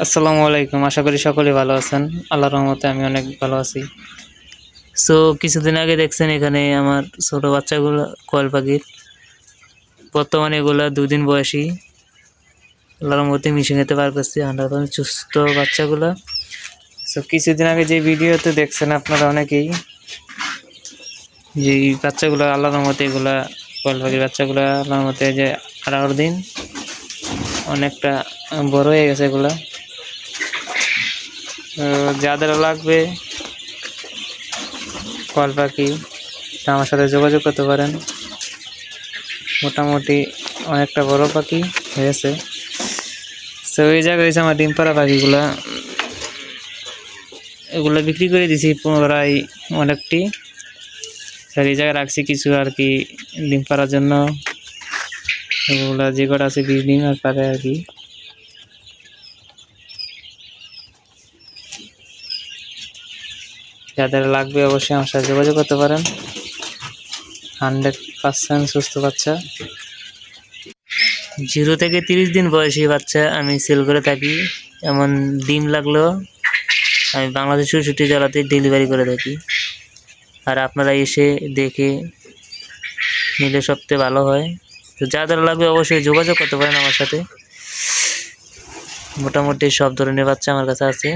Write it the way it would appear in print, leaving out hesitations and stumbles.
আসসালামু আলাইকুম। আশা করি সকলেই ভালো আছেন। আল্লাহর রহমতে আমি অনেক ভালো আছি। সো কিছুদিন আগে দেখছেন এখানে আমার ছোট বাচ্চাগুলো কোয়েল পাখির। বর্তমানে এগুলা ২ দিন বয়সী। আল্লাহর রহমতে মিশে যেতে পার করছি 100% সুস্থ বাচ্চাগুলা। সো কিছুদিন আগে যে ভিডিওতে দেখছেন আপনারা অনেকেই, যে বাচ্চাগুলো আল্লাহর রহমতে এগুলা কোয়েল পাখির বাচ্চাগুলা আল্লাহর রহমতে যে 18 দিন অনেকটা বড় হয়ে গেছে এগুলা। যাদের লাগবে কোয়েল পাখি আমার সাথে যোগাযোগ করতে পারেন। মোটামুটি অনেকটা বড় পাখি হয়েছে। তো এই জায়গায় হয়েছে আমার ডিম পাড়া পাখিগুলা, এগুলো বিক্রি করে দিছি প্রায় অনেকটি। স্যার এই জায়গায় রাখছি কিছু আর কি ডিম পাড়ার জন্য। এগুলা যে কটা আছে 20 ডিম আর পারে আর কি। যাদের লাগবে অবশ্যই আমার সাথে যোগাযোগ করতে পারেন। 100% সুস্থ বাচ্চা, 0 থেকে 30 দিন বয়সী বাচ্চা আমি সেল করে থাকি। এমন ডিম লাগলেও আমি বাংলাদেশের 64 জেলাতে ডেলিভারি করে থাকি। আর আপনারা এসে দেখে নিলে সবচেয়ে ভালো হয়। তো যাদের লাগবে অবশ্যই যোগাযোগ করতে পারেন আমার সাথে। মোটামুটি সব ধরনের বাচ্চা আমার কাছে আছে।